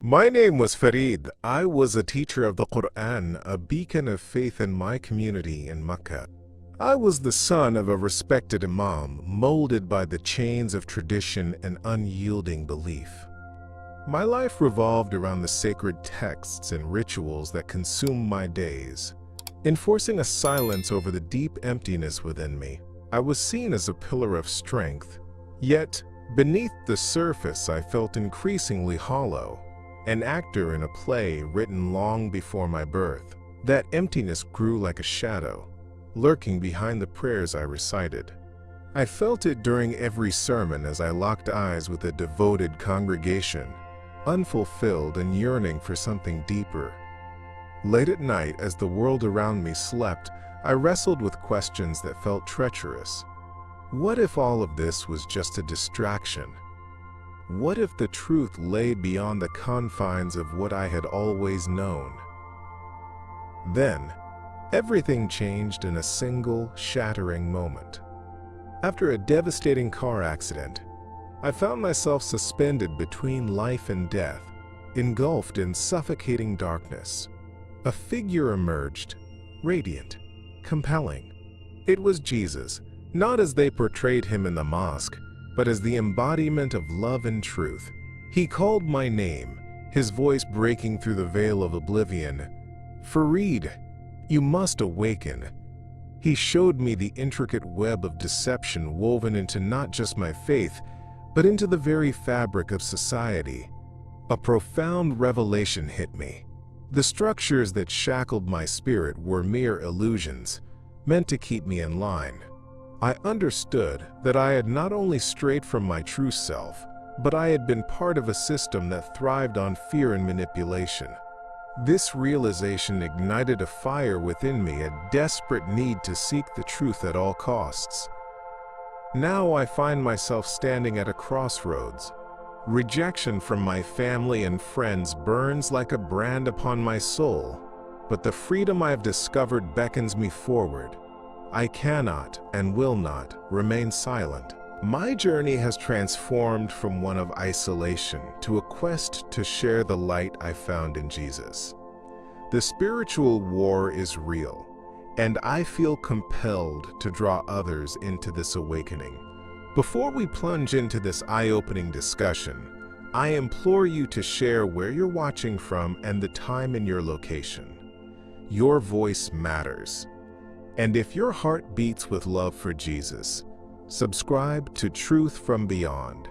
My name was Farid. I was a teacher of the Quran, a beacon of faith in my community in Mecca. I was the son of a respected Imam, molded by the chains of tradition and unyielding belief. My life revolved around the sacred texts and rituals that consumed my days, enforcing a silence over the deep emptiness within me. I was seen as a pillar of strength, yet beneath the surface I felt increasingly hollow, an actor in a play written long before my birth. That emptiness grew like a shadow, lurking behind the prayers I recited. I felt it during every sermon as I locked eyes with a devoted congregation, unfulfilled and yearning for something deeper. Late at night, as the world around me slept, I wrestled with questions that felt treacherous. What if all of this was just a distraction? What if the truth lay beyond the confines of what I had always known? Then, everything changed in a single, shattering moment. After a devastating car accident, I found myself suspended between life and death, engulfed in suffocating darkness. A figure emerged, radiant, compelling. It was Jesus, not as they portrayed him in the mosque, but as the embodiment of love and truth. He called my name, his voice breaking through the veil of oblivion. "Farid, you must awaken." He showed me the intricate web of deception woven into not just my faith, but into the very fabric of society. A profound revelation hit me. The structures that shackled my spirit were mere illusions, meant to keep me in line. I understood that I had not only strayed from my true self, but I had been part of a system that thrived on fear and manipulation. This realization ignited a fire within me, a desperate need to seek the truth at all costs. Now I find myself standing at a crossroads. Rejection from my family and friends burns like a brand upon my soul, but the freedom I have discovered beckons me forward. I cannot and will not remain silent. My journey has transformed from one of isolation to a quest to share the light I found in Jesus. The spiritual war is real, and I feel compelled to draw others into this awakening. Before we plunge into this eye-opening discussion, I implore you to share where you're watching from and the time in your location. Your voice matters. And if your heart beats with love for Jesus, subscribe to Truth from Beyond.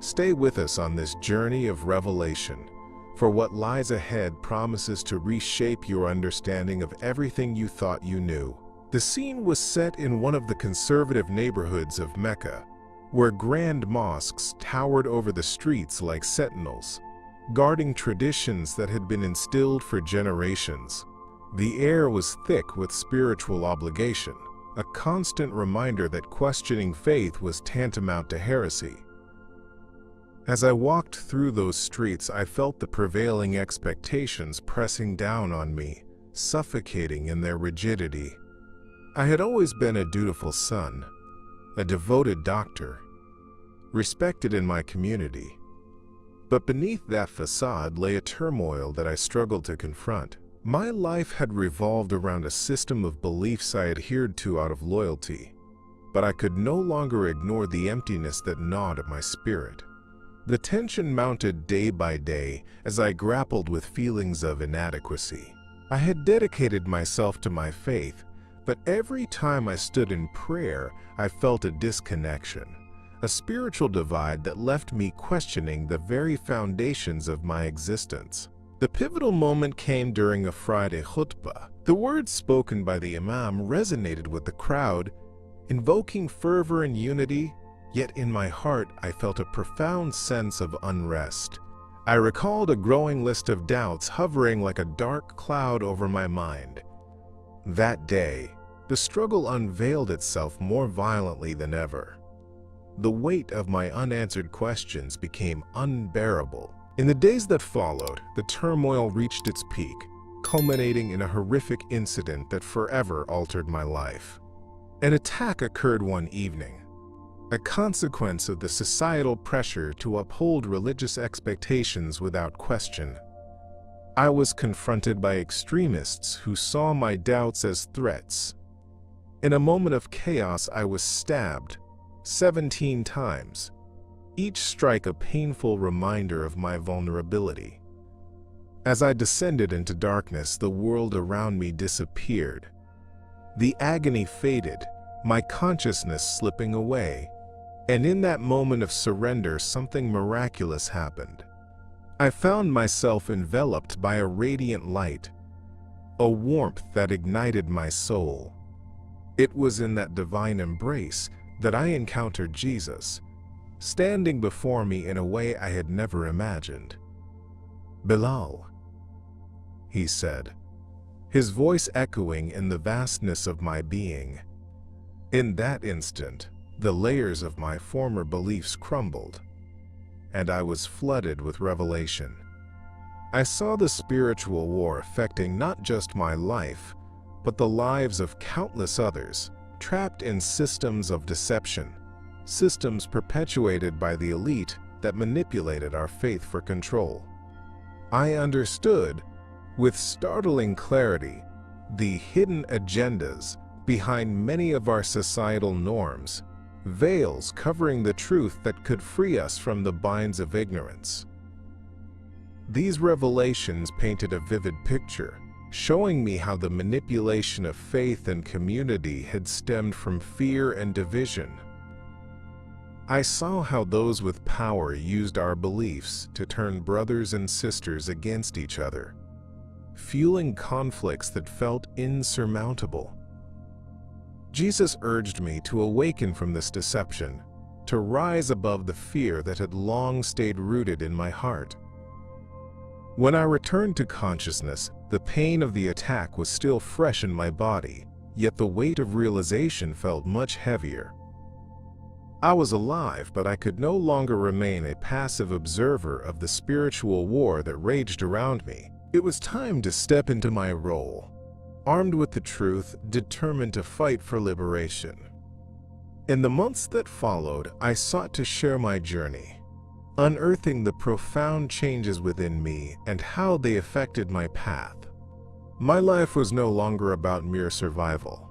Stay with us on this journey of revelation, for what lies ahead promises to reshape your understanding of everything you thought you knew. The scene was set in one of the conservative neighborhoods of Mecca, where grand mosques towered over the streets like sentinels, guarding traditions that had been instilled for generations. The air was thick with spiritual obligation, a constant reminder that questioning faith was tantamount to heresy. As I walked through those streets, I felt the prevailing expectations pressing down on me, suffocating in their rigidity. I had always been a dutiful son, a devoted doctor, respected in my community. But beneath that facade lay a turmoil that I struggled to confront. My life had revolved around a system of beliefs I adhered to out of loyalty, but I could no longer ignore the emptiness that gnawed at my spirit. The tension mounted day by day as I grappled with feelings of inadequacy. I had dedicated myself to my faith, but every time I stood in prayer, I felt a disconnection, a spiritual divide that left me questioning the very foundations of my existence. The pivotal moment came during a Friday Khutbah. The words spoken by the Imam resonated with the crowd, invoking fervor and unity, yet in my heart I felt a profound sense of unrest. I recalled a growing list of doubts hovering like a dark cloud over my mind. That day, the struggle unveiled itself more violently than ever. The weight of my unanswered questions became unbearable. In the days that followed, the turmoil reached its peak, culminating in a horrific incident that forever altered my life. An attack occurred one evening, a consequence of the societal pressure to uphold religious expectations without question. I was confronted by extremists who saw my doubts as threats. In a moment of chaos, I was stabbed 17 times, each strike a painful reminder of my vulnerability. As I descended into darkness, the world around me disappeared. The agony faded, my consciousness slipping away. And in that moment of surrender, something miraculous happened. I found myself enveloped by a radiant light, a warmth that ignited my soul. It was in that divine embrace that I encountered Jesus, standing before me in a way I had never imagined. "Bilal," he said, his voice echoing in the vastness of my being. In that instant, the layers of my former beliefs crumbled, and I was flooded with revelation. I saw the spiritual war affecting not just my life, but the lives of countless others, trapped in systems of deception, systems perpetuated by the elite that manipulated our faith for control. I understood, with startling clarity, the hidden agendas behind many of our societal norms, veils covering the truth that could free us from the binds of ignorance. These revelations painted a vivid picture, showing me how the manipulation of faith and community had stemmed from fear and division. I saw how those with power used our beliefs to turn brothers and sisters against each other, fueling conflicts that felt insurmountable. Jesus urged me to awaken from this deception, to rise above the fear that had long stayed rooted in my heart. When I returned to consciousness, the pain of the attack was still fresh in my body, yet the weight of realization felt much heavier. I was alive, but I could no longer remain a passive observer of the spiritual war that raged around me. It was time to step into my role, armed with the truth, determined to fight for liberation. In the months that followed, I sought to share my journey, unearthing the profound changes within me and how they affected my path. My life was no longer about mere survival.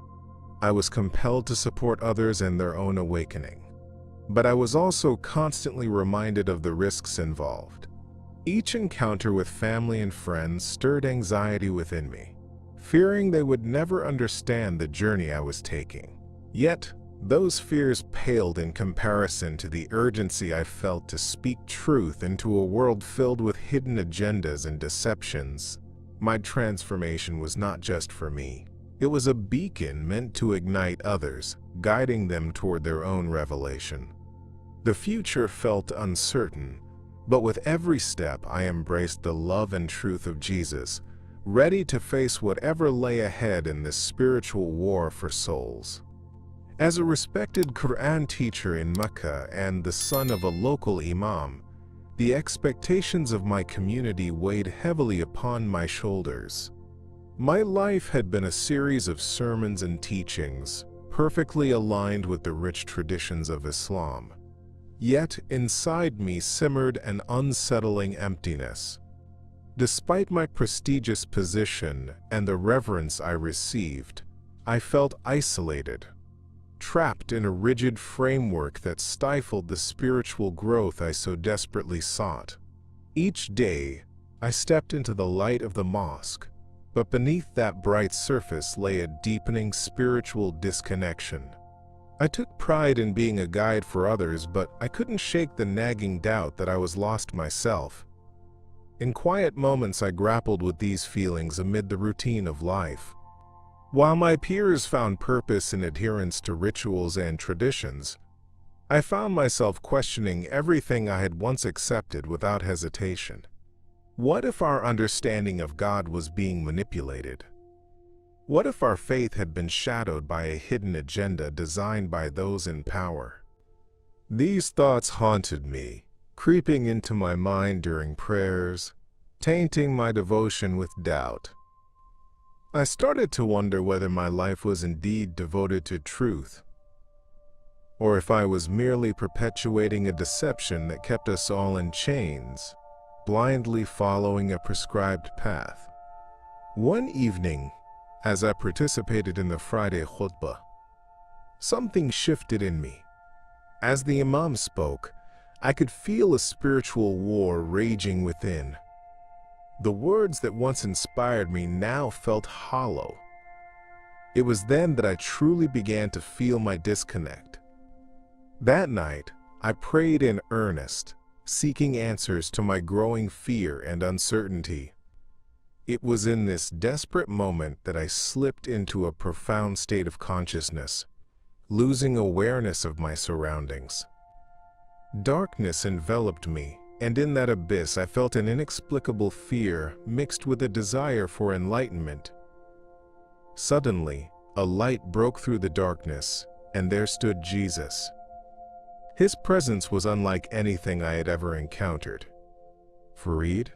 I was compelled to support others in their own awakening. But I was also constantly reminded of the risks involved. Each encounter with family and friends stirred anxiety within me, fearing they would never understand the journey I was taking. Yet, those fears paled in comparison to the urgency I felt to speak truth into a world filled with hidden agendas and deceptions. My transformation was not just for me. It was a beacon meant to ignite others, guiding them toward their own revelation. The future felt uncertain, but with every step I embraced the love and truth of Jesus, ready to face whatever lay ahead in this spiritual war for souls. As a respected Quran teacher in Mecca and the son of a local Imam, the expectations of my community weighed heavily upon my shoulders. My life had been a series of sermons and teachings, perfectly aligned with the rich traditions of Islam. Yet inside me simmered an unsettling emptiness. Despite my prestigious position and the reverence I received, I felt isolated, trapped in a rigid framework that stifled the spiritual growth I so desperately sought. Each day, I stepped into the light of the mosque, but beneath that bright surface lay a deepening spiritual disconnection. I took pride in being a guide for others, but I couldn't shake the nagging doubt that I was lost myself. In quiet moments, I grappled with these feelings amid the routine of life. While my peers found purpose in adherence to rituals and traditions, I found myself questioning everything I had once accepted without hesitation. What if our understanding of God was being manipulated? What if our faith had been shadowed by a hidden agenda designed by those in power? These thoughts haunted me, creeping into my mind during prayers, tainting my devotion with doubt. I started to wonder whether my life was indeed devoted to truth. or if I was merely perpetuating a deception that kept us all in chains, blindly following a prescribed path. One evening, as I participated in the Friday Khutbah, something shifted in me. As the Imam spoke, I could feel a spiritual war raging within. The words that once inspired me now felt hollow. It was then that I truly began to feel my disconnect. That night, I prayed in earnest, seeking answers to my growing fear and uncertainty. It was in this desperate moment that I slipped into a profound state of consciousness, losing awareness of my surroundings. Darkness enveloped me, and in that abyss I felt an inexplicable fear mixed with a desire for enlightenment. Suddenly, a light broke through the darkness, and there stood Jesus. His presence was unlike anything I had ever encountered. "Farid?"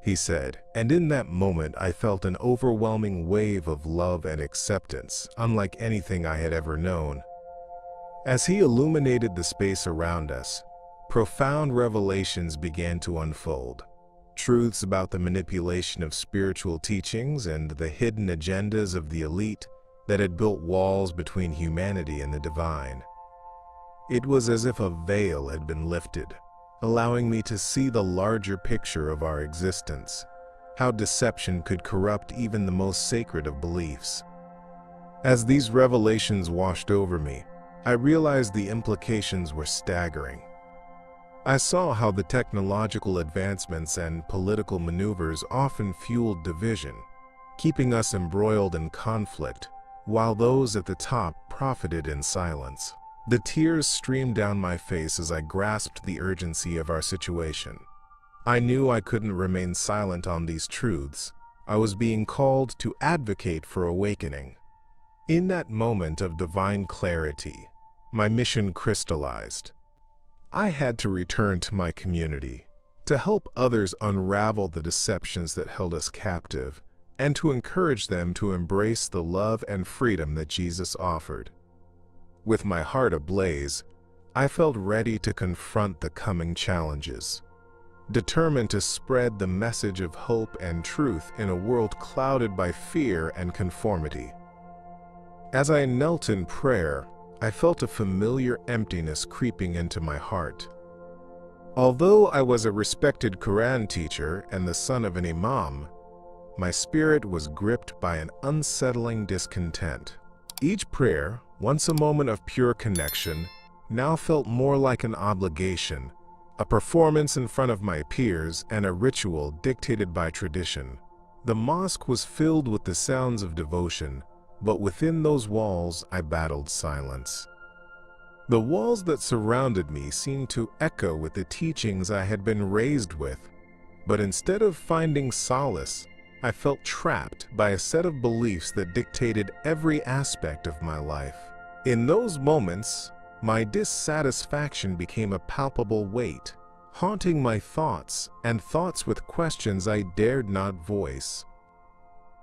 he said, and in that moment I felt an overwhelming wave of love and acceptance, unlike anything I had ever known. As he illuminated the space around us, profound revelations began to unfold. Truths about the manipulation of spiritual teachings and the hidden agendas of the elite that had built walls between humanity and the divine. It was as if a veil had been lifted, allowing me to see the larger picture of our existence, how deception could corrupt even the most sacred of beliefs. As these revelations washed over me, I realized the implications were staggering. I saw how the technological advancements and political maneuvers often fueled division, keeping us embroiled in conflict, while those at the top profited in silence. The tears streamed down my face as I grasped the urgency of our situation. I knew I couldn't remain silent on these truths. I was being called to advocate for awakening. In that moment of divine clarity, my mission crystallized. I had to return to my community, to help others unravel the deceptions that held us captive, and to encourage them to embrace the love and freedom that Jesus offered. With my heart ablaze, I felt ready to confront the coming challenges, determined to spread the message of hope and truth in a world clouded by fear and conformity. As I knelt in prayer, I felt a familiar emptiness creeping into my heart. Although I was a respected Quran teacher and the son of an Imam, my spirit was gripped by an unsettling discontent. Each prayer, once a moment of pure connection, now felt more like an obligation, a performance in front of my peers, and a ritual dictated by tradition. The mosque was filled with the sounds of devotion, but within those walls I battled silence. The walls that surrounded me seemed to echo with the teachings I had been raised with, but instead of finding solace, I felt trapped by a set of beliefs that dictated every aspect of my life. In those moments, my dissatisfaction became a palpable weight, haunting my thoughts and thoughts with questions I dared not voice.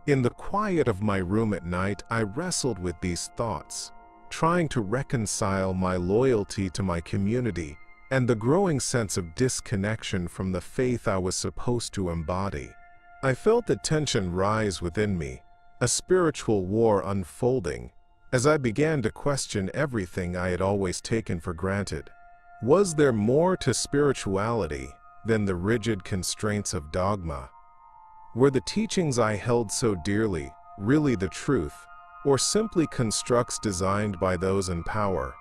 In the quiet of my room at night, I wrestled with these thoughts, trying to reconcile my loyalty to my community and the growing sense of disconnection from the faith I was supposed to embody. I felt the tension rise within me, a spiritual war unfolding, as I began to question everything I had always taken for granted. Was there more to spirituality than the rigid constraints of dogma? Were the teachings I held so dearly really the truth, or simply constructs designed by those in power?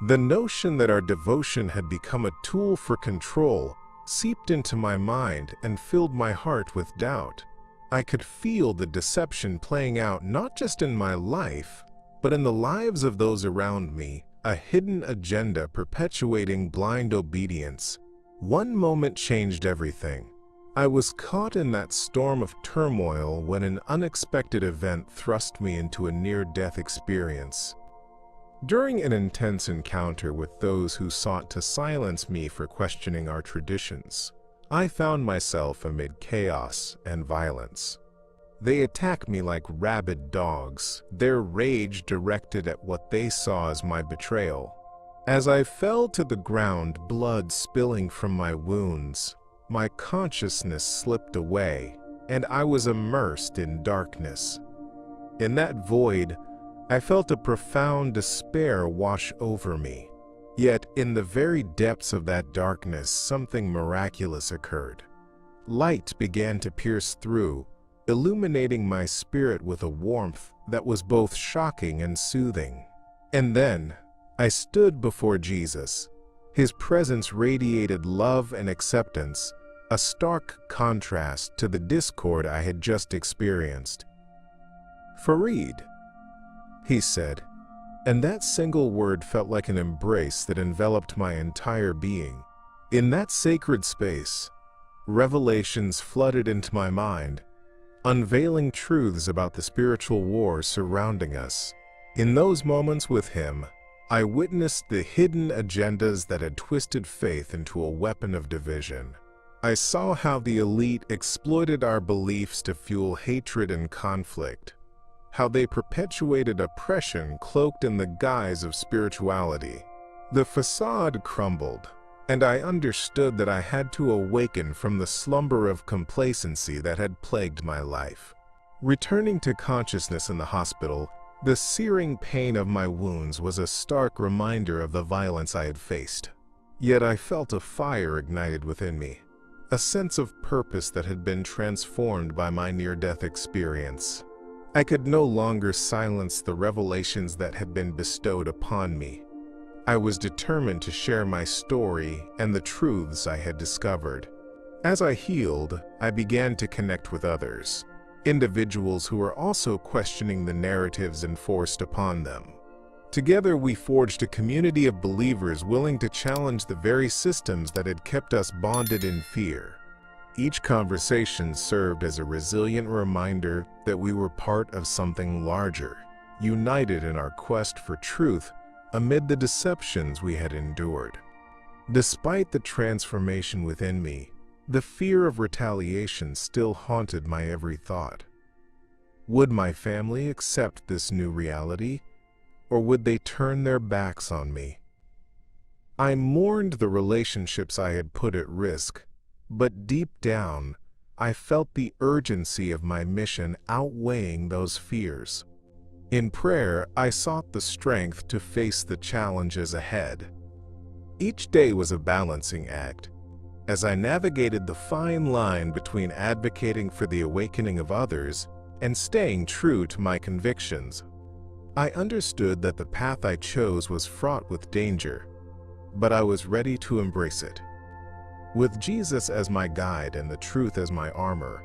The notion that our devotion had become a tool for control seeped into my mind and filled my heart with doubt. I could feel the deception playing out not just in my life, but in the lives of those around me, a hidden agenda perpetuating blind obedience. One moment changed everything. I was caught in that storm of turmoil when an unexpected event thrust me into a near-death experience. During an intense encounter with those who sought to silence me for questioning our traditions, I found myself amid chaos and violence. They attack me like rabid dogs, their rage directed at what they saw as my betrayal. As I fell to the ground, blood spilling from my wounds, my consciousness slipped away, and I was immersed in darkness. In that void, I felt a profound despair wash over me. Yet, in the very depths of that darkness, something miraculous occurred. Light began to pierce through, illuminating my spirit with a warmth that was both shocking and soothing. And then, I stood before Jesus. His presence radiated love and acceptance, a stark contrast to the discord I had just experienced. "Farid," he said, and that single word felt like an embrace that enveloped my entire being. In that sacred space, revelations flooded into my mind, unveiling truths about the spiritual war surrounding us. In those moments with him, I witnessed the hidden agendas that had twisted faith into a weapon of division. I saw how the elite exploited our beliefs to fuel hatred and conflict, how they perpetuated oppression cloaked in the guise of spirituality. The facade crumbled, and I understood that I had to awaken from the slumber of complacency that had plagued my life. Returning to consciousness in the hospital, the searing pain of my wounds was a stark reminder of the violence I had faced. Yet I felt a fire ignited within me, a sense of purpose that had been transformed by my near-death experience. I could no longer silence the revelations that had been bestowed upon me. I was determined to share my story and the truths I had discovered. As I healed, I began to connect with others, individuals who were also questioning the narratives enforced upon them. Together we forged a community of believers willing to challenge the very systems that had kept us bonded in fear. Each conversation served as a resilient reminder that we were part of something larger, united in our quest for truth amid the deceptions we had endured. Despite the transformation within me, the fear of retaliation still haunted my every thought. Would my family accept this new reality, or would they turn their backs on me? I mourned the relationships I had put at risk, but deep down, I felt the urgency of my mission outweighing those fears. In prayer, I sought the strength to face the challenges ahead. Each day was a balancing act, as I navigated the fine line between advocating for the awakening of others and staying true to my convictions. I understood that the path I chose was fraught with danger, but I was ready to embrace it. With Jesus as my guide and the truth as my armor,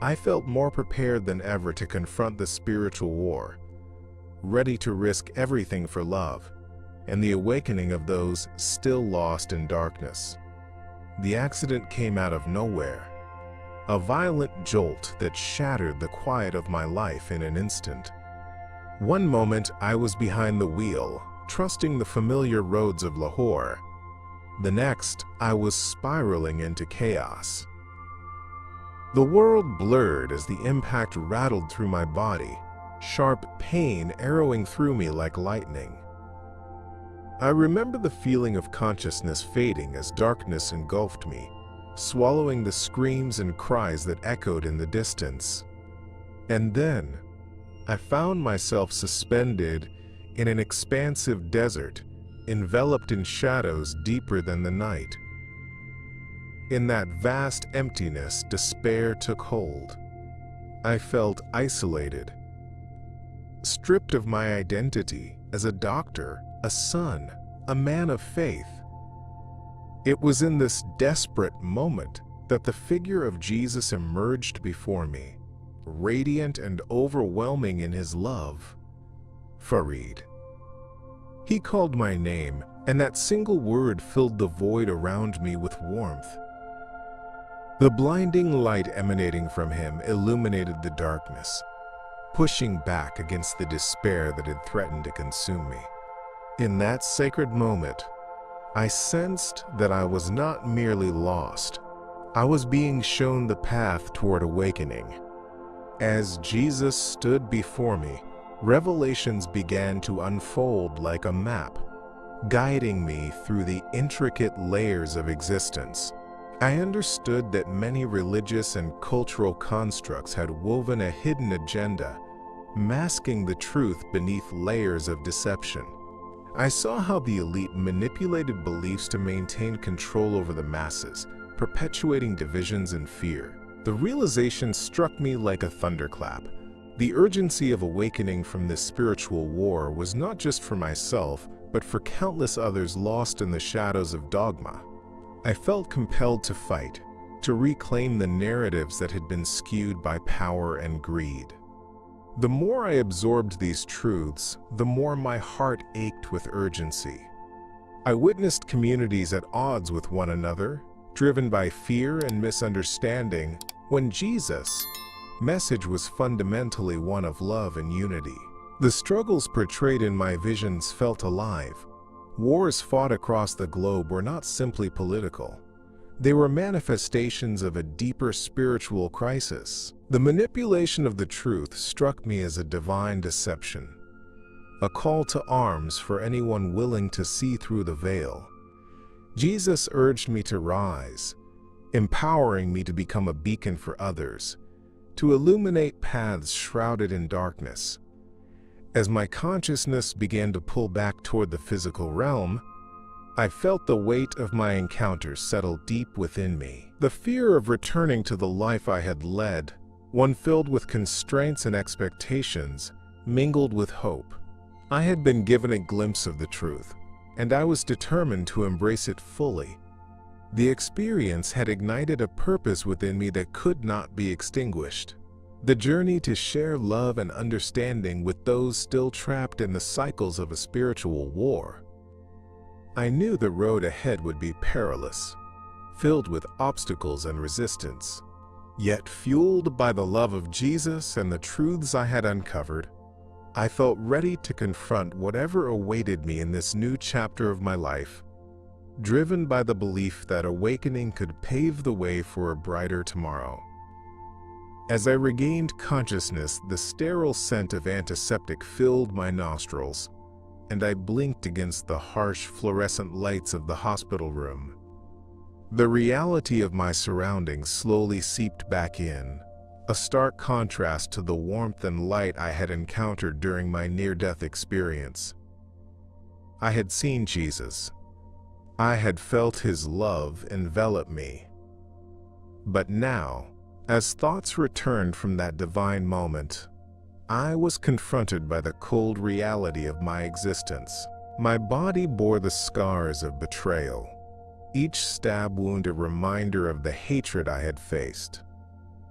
I felt more prepared than ever to confront the spiritual war, ready to risk everything for love and the awakening of those still lost in darkness. The accident came out of nowhere, a violent jolt that shattered the quiet of my life in an instant. One moment I was behind the wheel, trusting the familiar roads of Lahore. The next, I was spiraling into chaos. The world blurred as the impact rattled through my body, sharp pain arrowing through me like lightning. I remember the feeling of consciousness fading as darkness engulfed me, swallowing the screams and cries that echoed in the distance. And then, I found myself suspended in an expansive desert, enveloped in shadows deeper than the night. In that vast emptiness, despair took hold. I felt isolated, stripped of my identity as a doctor, a son, a man of faith. It was in this desperate moment that the figure of Jesus emerged before me, radiant and overwhelming in his love. Farid. He called my name, and that single word filled the void around me with warmth. The blinding light emanating from him illuminated the darkness, pushing back against the despair that had threatened to consume me. In that sacred moment, I sensed that I was not merely lost. I was being shown the path toward awakening. As Jesus stood before me, revelations began to unfold like a map, guiding me through the intricate layers of existence. I understood that many religious and cultural constructs had woven a hidden agenda, masking the truth beneath layers of deception. I saw how the elite manipulated beliefs to maintain control over the masses, perpetuating divisions and fear. The realization struck me like a thunderclap. The urgency of awakening from this spiritual war was not just for myself, but for countless others lost in the shadows of dogma. I felt compelled to fight, to reclaim the narratives that had been skewed by power and greed. The more I absorbed these truths, the more my heart ached with urgency. I witnessed communities at odds with one another, driven by fear and misunderstanding, when Jesus' message was fundamentally one of love and unity. The struggles portrayed in my visions felt alive. Wars fought across the globe were not simply political. They were manifestations of a deeper spiritual crisis. The manipulation of the truth struck me as a divine deception, a call to arms for anyone willing to see through the veil. Jesus urged me to rise, empowering me to become a beacon for others, to illuminate paths shrouded in darkness. As my consciousness began to pull back toward the physical realm, I felt the weight of my encounters settle deep within me. The fear of returning to the life I had led, one filled with constraints and expectations, mingled with hope. I had been given a glimpse of the truth, and I was determined to embrace it fully. The experience had ignited a purpose within me that could not be extinguished. The journey to share love and understanding with those still trapped in the cycles of a spiritual war. I knew the road ahead would be perilous, filled with obstacles and resistance. Yet, fueled by the love of Jesus and the truths I had uncovered, I felt ready to confront whatever awaited me in this new chapter of my life, driven by the belief that awakening could pave the way for a brighter tomorrow. As I regained consciousness, the sterile scent of antiseptic filled my nostrils, and I blinked against the harsh fluorescent lights of the hospital room. The reality of my surroundings slowly seeped back in, a stark contrast to the warmth and light I had encountered during my near-death experience. I had seen Jesus. I had felt his love envelop me. But now, as thoughts returned from that divine moment, I was confronted by the cold reality of my existence. My body bore the scars of betrayal, each stab wound a reminder of the hatred I had faced.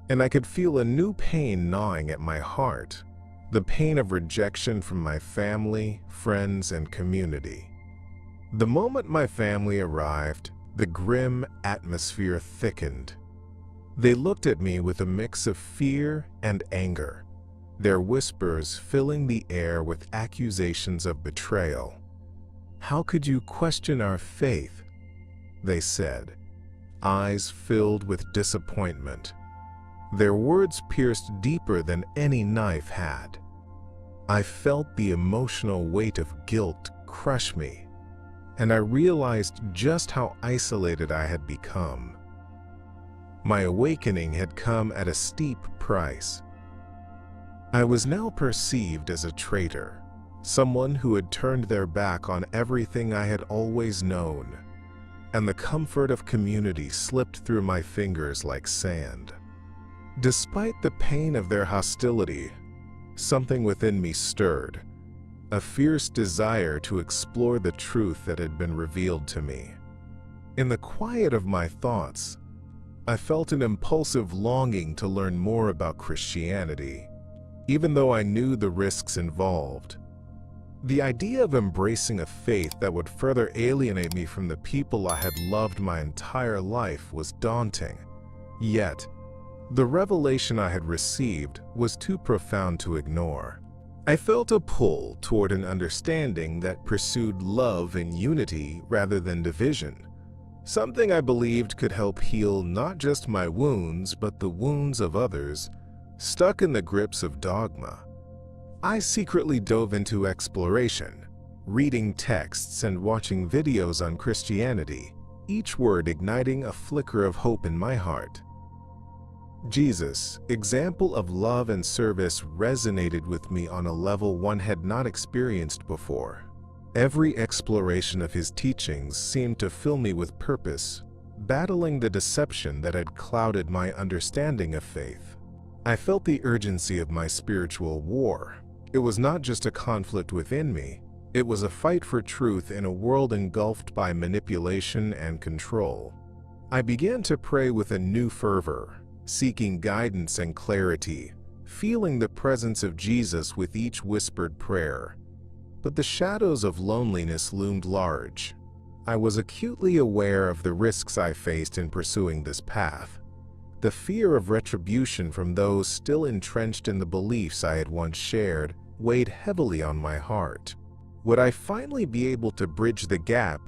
And I could feel a new pain gnawing at my heart, the pain of rejection from my family, friends, and community. The moment my family arrived, the grim atmosphere thickened. They looked at me with a mix of fear and anger, their whispers filling the air with accusations of betrayal. "How could you question our faith?" they said, eyes filled with disappointment. Their words pierced deeper than any knife had. I felt the emotional weight of guilt crush me, and I realized just how isolated I had become. My awakening had come at a steep price. I was now perceived as a traitor, someone who had turned their back on everything I had always known, and the comfort of community slipped through my fingers like sand. Despite the pain of their hostility, something within me stirred, a fierce desire to explore the truth that had been revealed to me. In the quiet of my thoughts, I felt an impulsive longing to learn more about Christianity, even though I knew the risks involved. The idea of embracing a faith that would further alienate me from the people I had loved my entire life was daunting. Yet, the revelation I had received was too profound to ignore. I felt a pull toward an understanding that pursued love and unity rather than division. Something I believed could help heal not just my wounds, but the wounds of others Stuck in the grips of dogma, I secretly dove into exploration, reading texts and watching videos on Christianity, each word igniting a flicker of hope in my heart. Jesus, example of love and service, resonated with me on a level one had not experienced before. Every exploration of his teachings seemed to fill me with purpose, battling the deception that had clouded my understanding of faith. I felt the urgency of my spiritual war. It was not just a conflict within me, it was a fight for truth in a world engulfed by manipulation and control. I began to pray with a new fervor, seeking guidance and clarity, feeling the presence of Jesus with each whispered prayer. But the shadows of loneliness loomed large. I was acutely aware of the risks I faced in pursuing this path. The fear of retribution from those still entrenched in the beliefs I had once shared weighed heavily on my heart. Would I finally be able to bridge the gap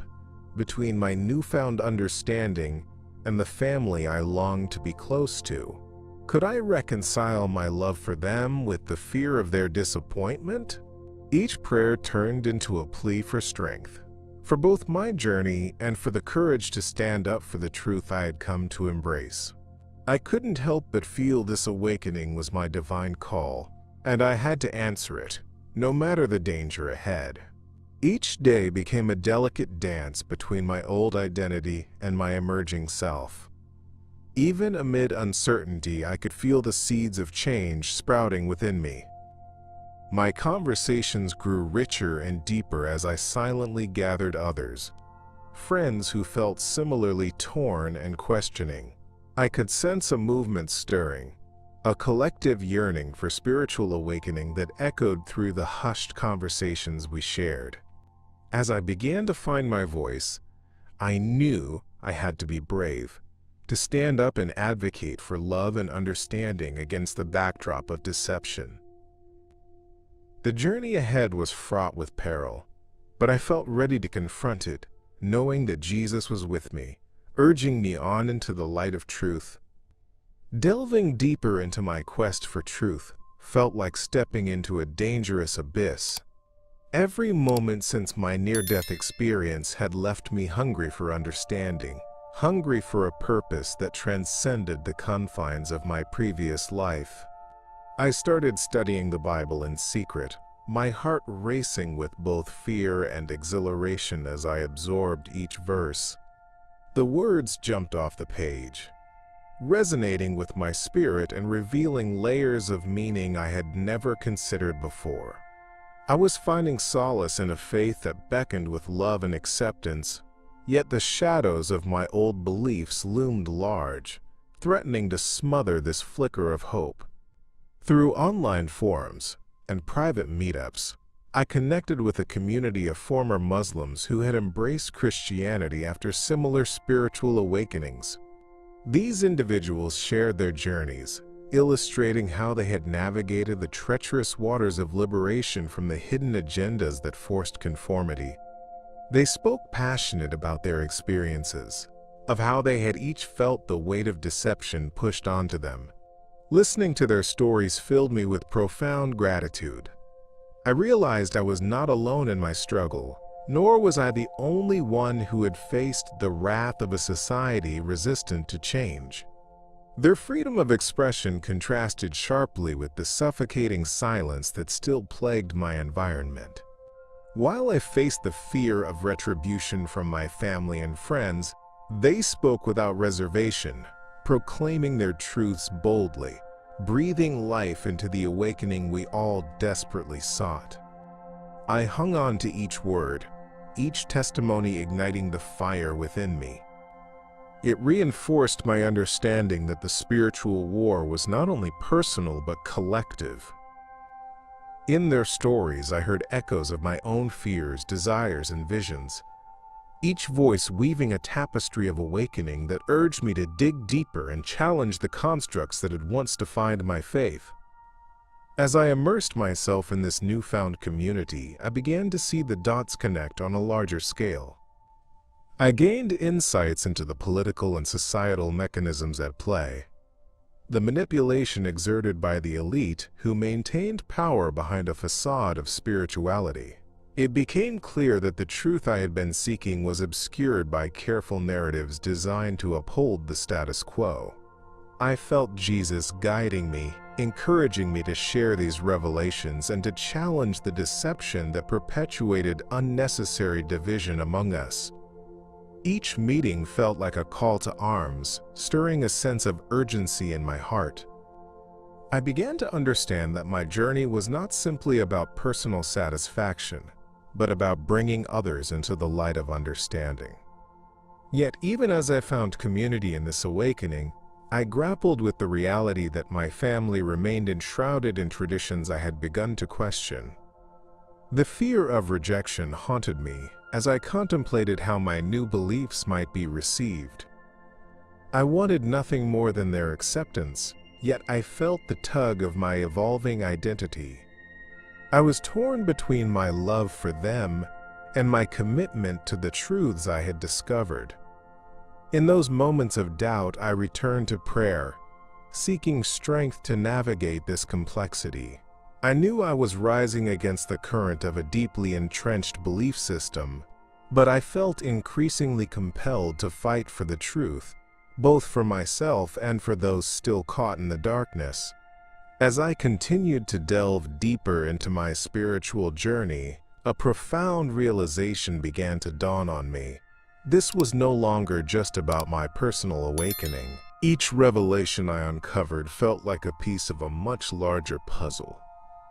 between my newfound understanding and the family I longed to be close to? Could I reconcile my love for them with the fear of their disappointment? Each prayer turned into a plea for strength, for both my journey and for the courage to stand up for the truth I had come to embrace. I couldn't help but feel this awakening was my divine call, and I had to answer it, no matter the danger ahead. Each day became a delicate dance between my old identity and my emerging self. Even amid uncertainty, I could feel the seeds of change sprouting within me. My conversations grew richer and deeper as I silently gathered others, friends who felt similarly torn and questioning. I could sense a movement stirring, a collective yearning for spiritual awakening that echoed through the hushed conversations we shared. As I began to find my voice, I knew I had to be brave, to stand up and advocate for love and understanding against the backdrop of deception. The journey ahead was fraught with peril, but I felt ready to confront it, knowing that Jesus was with me, urging me on into the light of truth. Delving deeper into my quest for truth felt like stepping into a dangerous abyss. Every moment since my near-death experience had left me hungry for understanding, hungry for a purpose that transcended the confines of my previous life. I started studying the Bible in secret, my heart racing with both fear and exhilaration as I absorbed each verse. The words jumped off the page, resonating with my spirit and revealing layers of meaning I had never considered before. I was finding solace in a faith that beckoned with love and acceptance, yet the shadows of my old beliefs loomed large, threatening to smother this flicker of hope. Through online forums and private meetups, I connected with a community of former Muslims who had embraced Christianity after similar spiritual awakenings. These individuals shared their journeys, illustrating how they had navigated the treacherous waters of liberation from the hidden agendas that forced conformity. They spoke passionate about their experiences, of how they had each felt the weight of deception pushed onto them. Listening to their stories filled me with profound gratitude. I realized I was not alone in my struggle, nor was I the only one who had faced the wrath of a society resistant to change. Their freedom of expression contrasted sharply with the suffocating silence that still plagued my environment. While I faced the fear of retribution from my family and friends, they spoke without reservation, proclaiming their truths boldly, breathing life into the awakening we all desperately sought. I hung on to each word, each testimony igniting the fire within me. It reinforced my understanding that the spiritual war was not only personal but collective. In their stories, I heard echoes of my own fears, desires, and visions, each voice weaving a tapestry of awakening that urged me to dig deeper and challenge the constructs that had once defined my faith. As I immersed myself in this newfound community, I began to see the dots connect on a larger scale. I gained insights into the political and societal mechanisms at play, the manipulation exerted by the elite who maintained power behind a facade of spirituality. It became clear that the truth I had been seeking was obscured by careful narratives designed to uphold the status quo. I felt Jesus guiding me, encouraging me to share these revelations and to challenge the deception that perpetuated unnecessary division among us. Each meeting felt like a call to arms, stirring a sense of urgency in my heart. I began to understand that my journey was not simply about personal satisfaction, but about bringing others into the light of understanding. Yet even as I found community in this awakening, I grappled with the reality that my family remained enshrouded in traditions I had begun to question. The fear of rejection haunted me as I contemplated how my new beliefs might be received. I wanted nothing more than their acceptance, yet I felt the tug of my evolving identity. I was torn between my love for them and my commitment to the truths I had discovered. In those moments of doubt, I returned to prayer, seeking strength to navigate this complexity. I knew I was rising against the current of a deeply entrenched belief system, but I felt increasingly compelled to fight for the truth, both for myself and for those still caught in the darkness. As I continued to delve deeper into my spiritual journey, a profound realization began to dawn on me. This was no longer just about my personal awakening. Each revelation I uncovered felt like a piece of a much larger puzzle,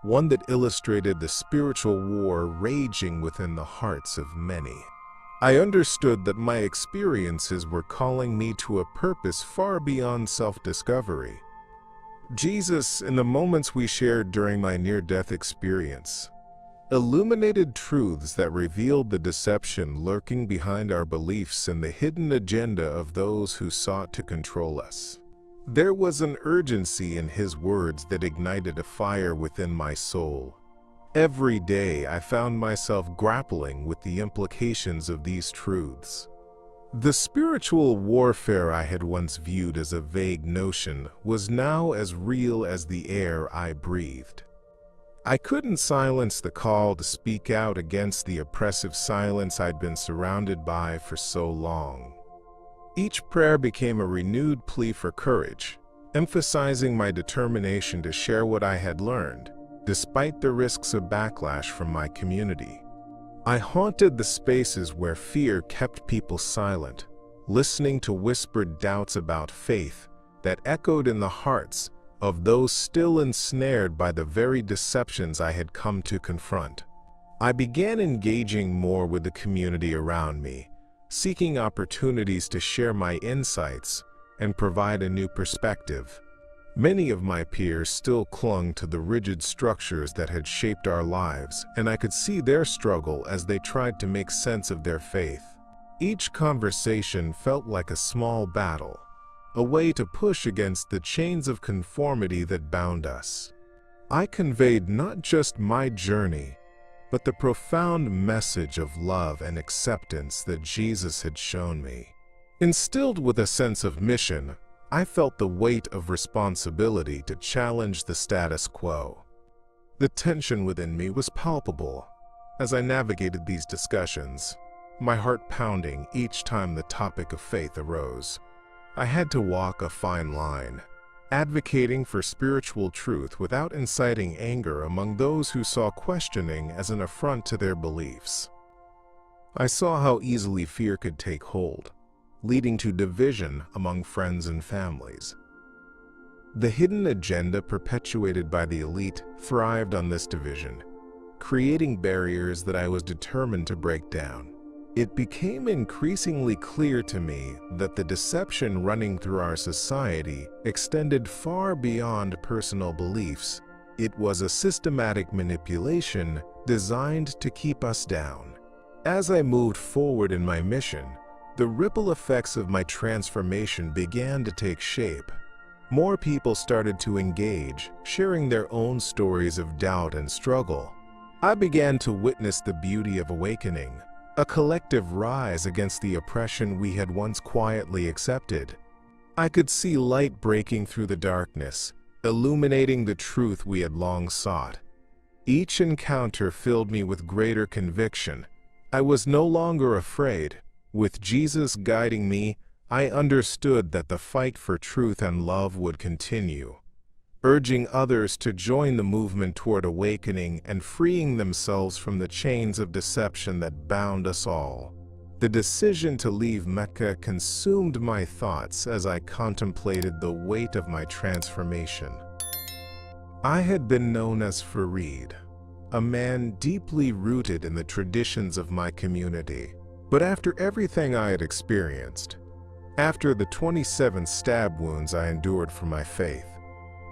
one that illustrated the spiritual war raging within the hearts of many. I understood that my experiences were calling me to a purpose far beyond self-discovery. Jesus, in the moments we shared during my near-death experience, illuminated truths that revealed the deception lurking behind our beliefs and the hidden agenda of those who sought to control us. There was an urgency in his words that ignited a fire within my soul. Every day I found myself grappling with the implications of these truths. The spiritual warfare I had once viewed as a vague notion was now as real as the air I breathed. I couldn't silence the call to speak out against the oppressive silence I'd been surrounded by for so long. Each prayer became a renewed plea for courage, emphasizing my determination to share what I had learned, despite the risks of backlash from my community. I haunted the spaces where fear kept people silent, listening to whispered doubts about faith that echoed in the hearts of those still ensnared by the very deceptions I had come to confront. I began engaging more with the community around me, seeking opportunities to share my insights and provide a new perspective. Many of my peers still clung to the rigid structures that had shaped our lives, and I could see their struggle as they tried to make sense of their faith. Each conversation felt like a small battle, a way to push against the chains of conformity that bound us. I conveyed not just my journey, but the profound message of love and acceptance that Jesus had shown me. Instilled with a sense of mission, I felt the weight of responsibility to challenge the status quo. The tension within me was palpable as I navigated these discussions, my heart pounding each time the topic of faith arose. I had to walk a fine line, advocating for spiritual truth without inciting anger among those who saw questioning as an affront to their beliefs. I saw how easily fear could take hold, leading to division among friends and families. The hidden agenda perpetuated by the elite thrived on this division, creating barriers that I was determined to break down. It became increasingly clear to me that the deception running through our society extended far beyond personal beliefs. It was a systematic manipulation designed to keep us down. As I moved forward in my mission, the ripple effects of my transformation began to take shape. More people started to engage, sharing their own stories of doubt and struggle. I began to witness the beauty of awakening, a collective rise against the oppression we had once quietly accepted. I could see light breaking through the darkness, illuminating the truth we had long sought. Each encounter filled me with greater conviction. I was no longer afraid. With Jesus guiding me, I understood that the fight for truth and love would continue, urging others to join the movement toward awakening and freeing themselves from the chains of deception that bound us all. The decision to leave Mecca consumed my thoughts as I contemplated the weight of my transformation. I had been known as Farid, a man deeply rooted in the traditions of my community. But after everything I had experienced, after the 27 stab wounds I endured for my faith,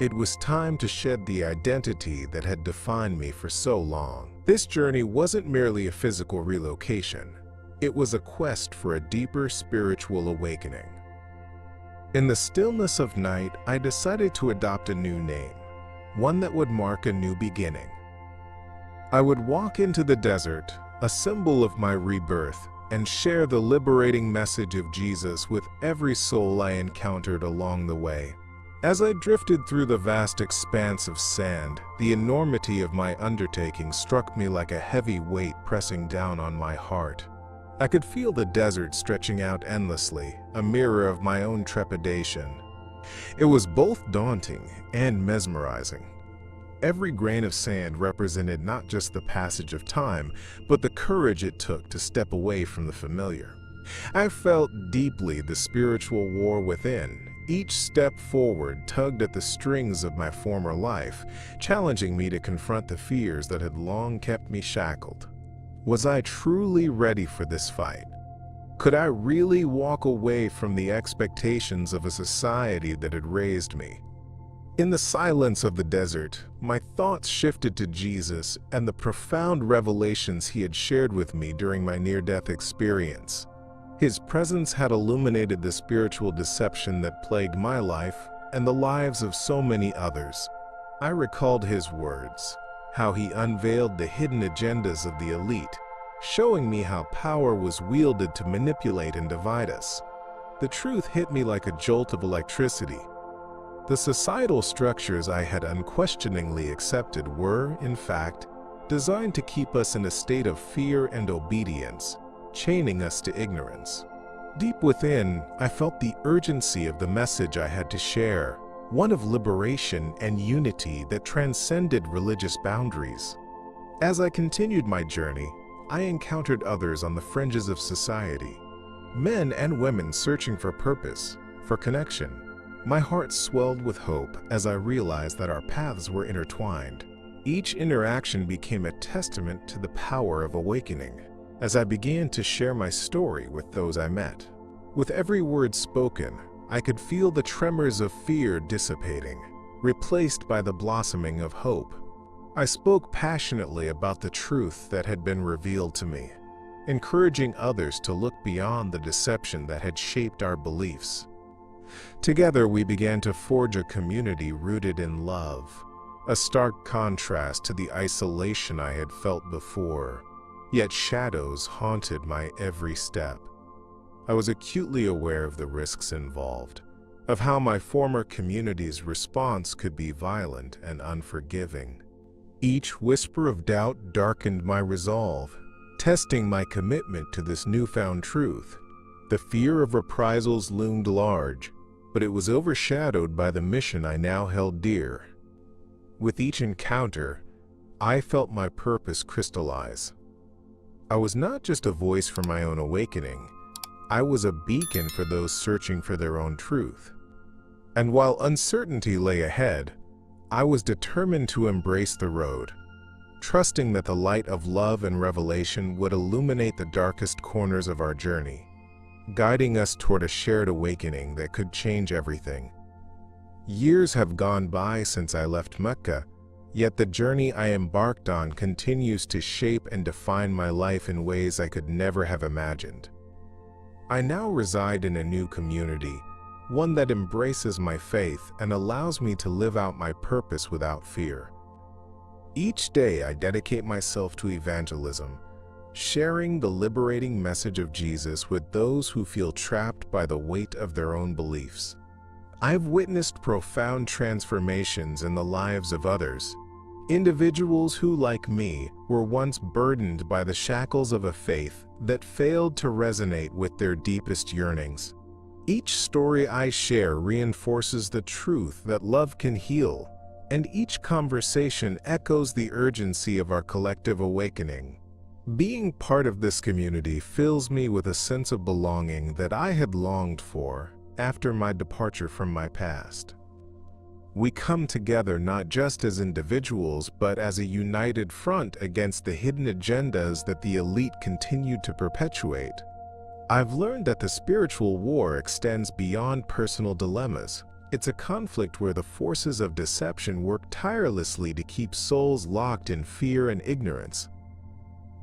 it was time to shed the identity that had defined me for so long. This journey wasn't merely a physical relocation. It was a quest for a deeper spiritual awakening. In the stillness of night, I decided to adopt a new name, one that would mark a new beginning. I would walk into the desert, a symbol of my rebirth, and share the liberating message of Jesus with every soul I encountered along the way. As I drifted through the vast expanse of sand, the enormity of my undertaking struck me like a heavy weight pressing down on my heart. I could feel the desert stretching out endlessly, a mirror of my own trepidation. It was both daunting and mesmerizing. Every grain of sand represented not just the passage of time, but the courage it took to step away from the familiar. I felt deeply the spiritual war within. Each step forward tugged at the strings of my former life, challenging me to confront the fears that had long kept me shackled. Was I truly ready for this fight? Could I really walk away from the expectations of a society that had raised me? In the silence of the desert, my thoughts shifted to Jesus and the profound revelations he had shared with me during my near-death experience. His presence had illuminated the spiritual deception that plagued my life and the lives of so many others. I recalled his words, how he unveiled the hidden agendas of the elite, showing me how power was wielded to manipulate and divide us. The truth hit me like a jolt of electricity. The societal structures I had unquestioningly accepted were, in fact, designed to keep us in a state of fear and obedience, chaining us to ignorance. Deep within, I felt the urgency of the message I had to share, one of liberation and unity that transcended religious boundaries. As I continued my journey, I encountered others on the fringes of society, men and women searching for purpose, for connection. My heart swelled with hope as I realized that our paths were intertwined. Each interaction became a testament to the power of awakening, as I began to share my story with those I met. With every word spoken, I could feel the tremors of fear dissipating, replaced by the blossoming of hope. I spoke passionately about the truth that had been revealed to me, encouraging others to look beyond the deception that had shaped our beliefs. Together, we began to forge a community rooted in love, a stark contrast to the isolation I had felt before, yet shadows haunted my every step. I was acutely aware of the risks involved, of how my former community's response could be violent and unforgiving. Each whisper of doubt darkened my resolve, testing my commitment to this newfound truth. The fear of reprisals loomed large, but it was overshadowed by the mission I now held dear. With each encounter, I felt my purpose crystallize. I was not just a voice for my own awakening, I was a beacon for those searching for their own truth. And while uncertainty lay ahead, I was determined to embrace the road, trusting that the light of love and revelation would illuminate the darkest corners of our journey, guiding us toward a shared awakening that could change everything. Years have gone by since I left Mecca, yet the journey I embarked on continues to shape and define my life in ways I could never have imagined. I now reside in a new community, one that embraces my faith and allows me to live out my purpose without fear. Each day I dedicate myself to evangelism, sharing the liberating message of Jesus with those who feel trapped by the weight of their own beliefs. I've witnessed profound transformations in the lives of others, individuals who, like me, were once burdened by the shackles of a faith that failed to resonate with their deepest yearnings. Each story I share reinforces the truth that love can heal, and each conversation echoes the urgency of our collective awakening. Being part of this community fills me with a sense of belonging that I had longed for after my departure from my past. We come together not just as individuals, but as a united front against the hidden agendas that the elite continue to perpetuate. I've learned that the spiritual war extends beyond personal dilemmas. It's a conflict where the forces of deception work tirelessly to keep souls locked in fear and ignorance.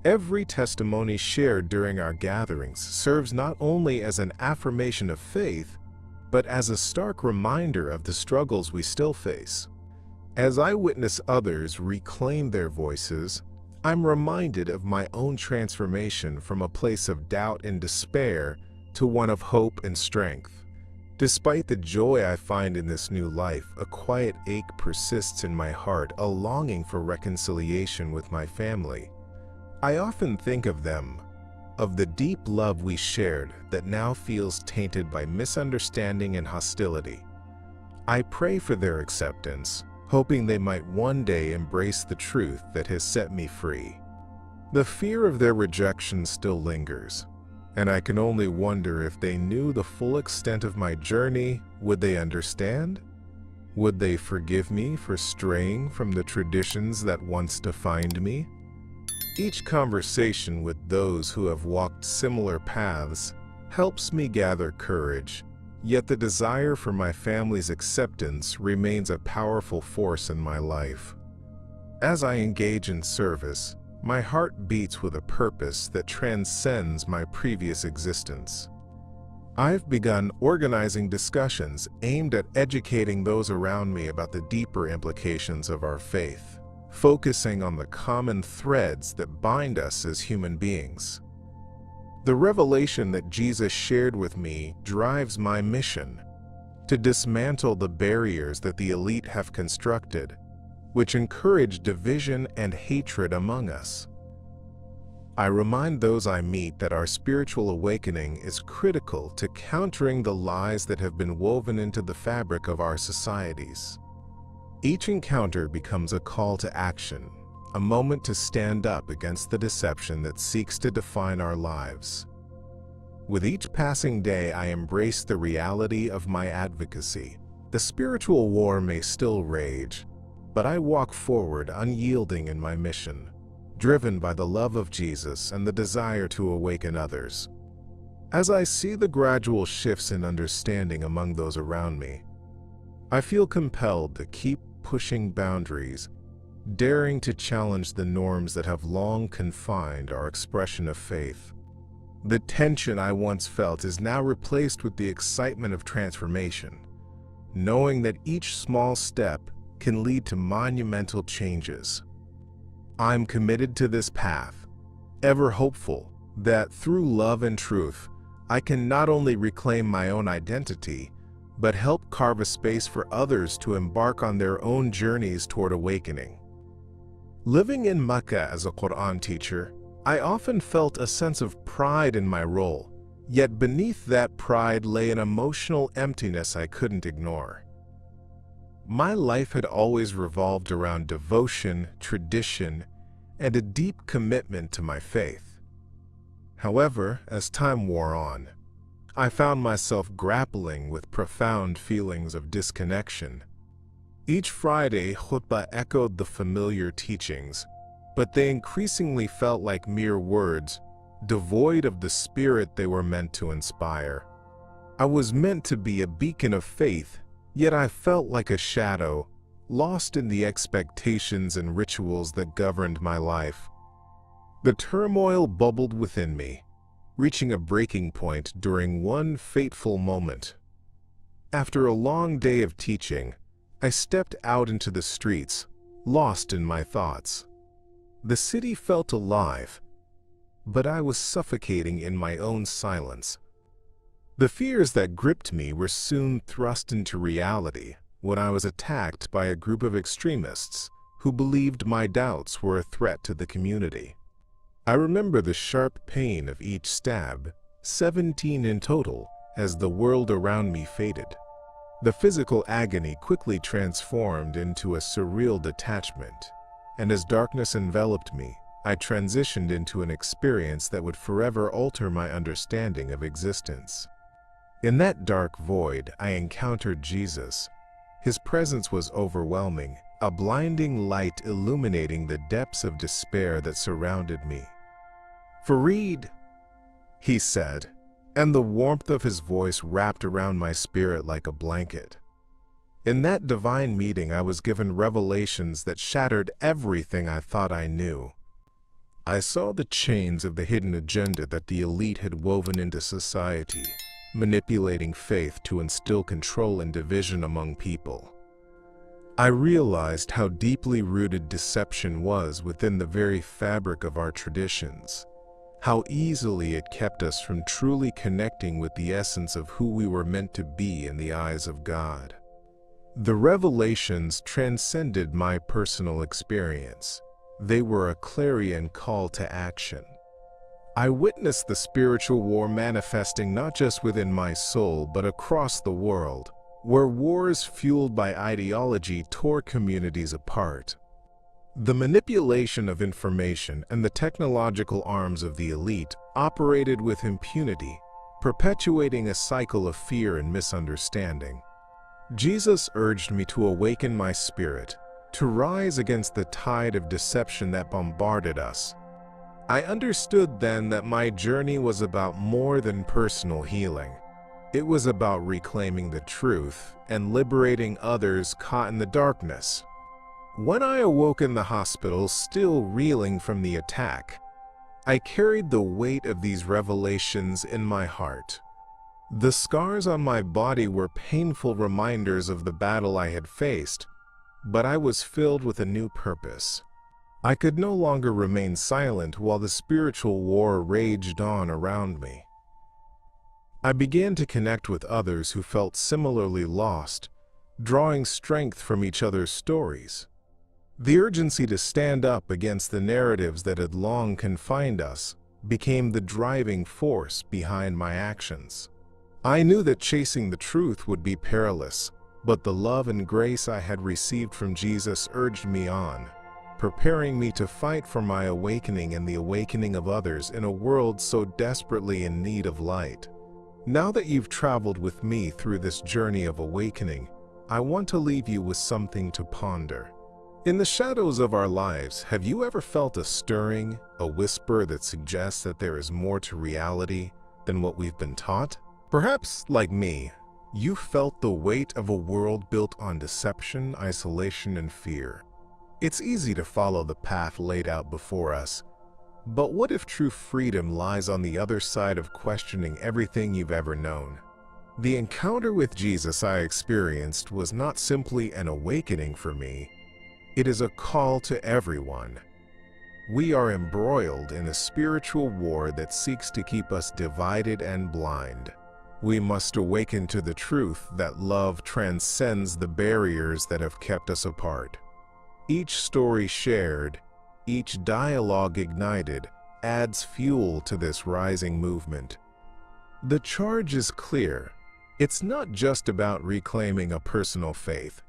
Every testimony shared during our gatherings serves not only as an affirmation of faith, but as a stark reminder of the struggles we still face. As I witness others reclaim their voices, I'm reminded of my own transformation from a place of doubt and despair to one of hope and strength. Despite the joy I find in this new life, a quiet ache persists in my heart, a longing for reconciliation with my family. I often think of them, of the deep love we shared that now feels tainted by misunderstanding and hostility. I pray for their acceptance, hoping they might one day embrace the truth that has set me free. The fear of their rejection still lingers, and I can only wonder if they knew the full extent of my journey, would they understand? Would they forgive me for straying from the traditions that once defined me? Each conversation with those who have walked similar paths helps me gather courage, yet the desire for my family's acceptance remains a powerful force in my life. As I engage in service, my heart beats with a purpose that transcends my previous existence. I've begun organizing discussions aimed at educating those around me about the deeper implications of our faith, focusing on the common threads that bind us as human beings. The revelation that Jesus shared with me drives my mission to dismantle the barriers that the elite have constructed, which encourage division and hatred among us. I remind those I meet that our spiritual awakening is critical to countering the lies that have been woven into the fabric of our societies. Each encounter becomes a call to action, a moment to stand up against the deception that seeks to define our lives. With each passing day, I embrace the reality of my advocacy. The spiritual war may still rage, but I walk forward unyielding in my mission, driven by the love of Jesus and the desire to awaken others. As I see the gradual shifts in understanding among those around me, I feel compelled to keep pushing boundaries, daring to challenge the norms that have long confined our expression of faith. The tension I once felt is now replaced with the excitement of transformation, knowing that each small step can lead to monumental changes. I'm committed to this path, ever hopeful that through love and truth, I can not only reclaim my own identity, but help carve a space for others to embark on their own journeys toward awakening. Living in Mecca as a Quran teacher, I often felt a sense of pride in my role, yet beneath that pride lay an emotional emptiness I couldn't ignore. My life had always revolved around devotion, tradition, and a deep commitment to my faith. However, as time wore on, I found myself grappling with profound feelings of disconnection. Each Friday Khutbah echoed the familiar teachings, but they increasingly felt like mere words, devoid of the spirit they were meant to inspire. I was meant to be a beacon of faith, yet I felt like a shadow, lost in the expectations and rituals that governed my life. The turmoil bubbled within me, reaching a breaking point during one fateful moment. After a long day of teaching, I stepped out into the streets, lost in my thoughts. The city felt alive, but I was suffocating in my own silence. The fears that gripped me were soon thrust into reality when I was attacked by a group of extremists who believed my doubts were a threat to the community. I remember the sharp pain of each stab, 17 in total, as the world around me faded. The physical agony quickly transformed into a surreal detachment, and as darkness enveloped me, I transitioned into an experience that would forever alter my understanding of existence. In that dark void, I encountered Jesus. His presence was overwhelming, a blinding light illuminating the depths of despair that surrounded me. "Farid," he said, and the warmth of his voice wrapped around my spirit like a blanket. In that divine meeting, I was given revelations that shattered everything I thought I knew. I saw the chains of the hidden agenda that the elite had woven into society, manipulating faith to instill control and division among people. I realized how deeply rooted deception was within the very fabric of our traditions, how easily it kept us from truly connecting with the essence of who we were meant to be in the eyes of God. The revelations transcended my personal experience. They were a clarion call to action. I witnessed the spiritual war manifesting not just within my soul but across the world, where wars fueled by ideology tore communities apart. The manipulation of information and the technological arms of the elite operated with impunity, perpetuating a cycle of fear and misunderstanding. Jesus urged me to awaken my spirit, to rise against the tide of deception that bombarded us. I understood then that my journey was about more than personal healing. It was about reclaiming the truth and liberating others caught in the darkness. When I awoke in the hospital, still reeling from the attack, I carried the weight of these revelations in my heart. The scars on my body were painful reminders of the battle I had faced, but I was filled with a new purpose. I could no longer remain silent while the spiritual war raged on around me. I began to connect with others who felt similarly lost, drawing strength from each other's stories. The urgency to stand up against the narratives that had long confined us became the driving force behind my actions. I knew that chasing the truth would be perilous, but the love and grace I had received from Jesus urged me on, preparing me to fight for my awakening and the awakening of others in a world so desperately in need of light. Now that you've traveled with me through this journey of awakening, I want to leave you with something to ponder. In the shadows of our lives, have you ever felt a stirring, a whisper that suggests that there is more to reality than what we've been taught? Perhaps, like me, you felt the weight of a world built on deception, isolation, and fear. It's easy to follow the path laid out before us, but what if true freedom lies on the other side of questioning everything you've ever known? The encounter with Jesus I experienced was not simply an awakening for me. It is a call to everyone. We are embroiled in a spiritual war that seeks to keep us divided and blind. We must awaken to the truth that love transcends the barriers that have kept us apart. Each story shared, each dialogue ignited, adds fuel to this rising movement. The charge is clear. It's not just about reclaiming a personal faith.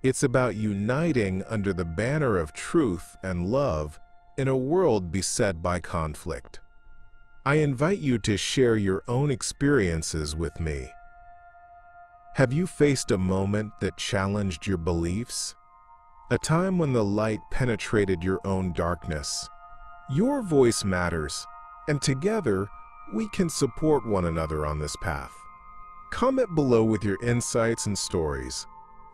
It's about uniting under the banner of truth and love in a world beset by conflict. I invite you to share your own experiences with me. Have you faced a moment that challenged your beliefs? A time when the light penetrated your own darkness? Your voice matters, and together we can support one another on this path. Comment below with your insights and stories.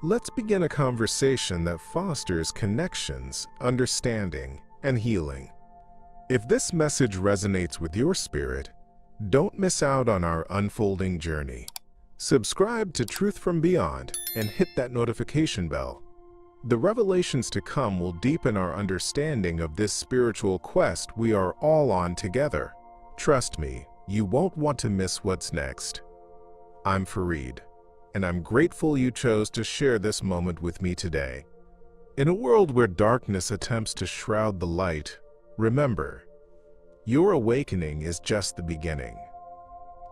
Let's begin a conversation that fosters connections, understanding, and healing. If this message resonates with your spirit, don't miss out on our unfolding journey. Subscribe to Truth from Beyond and hit that notification bell. The revelations to come will deepen our understanding of this spiritual quest we are all on together. Trust me, you won't want to miss what's next. I'm Farid, and I'm grateful you chose to share this moment with me today. In a world where darkness attempts to shroud the light, remember, your awakening is just the beginning.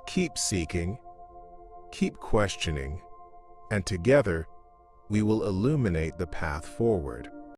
Keep seeking, keep questioning, and together, we will illuminate the path forward.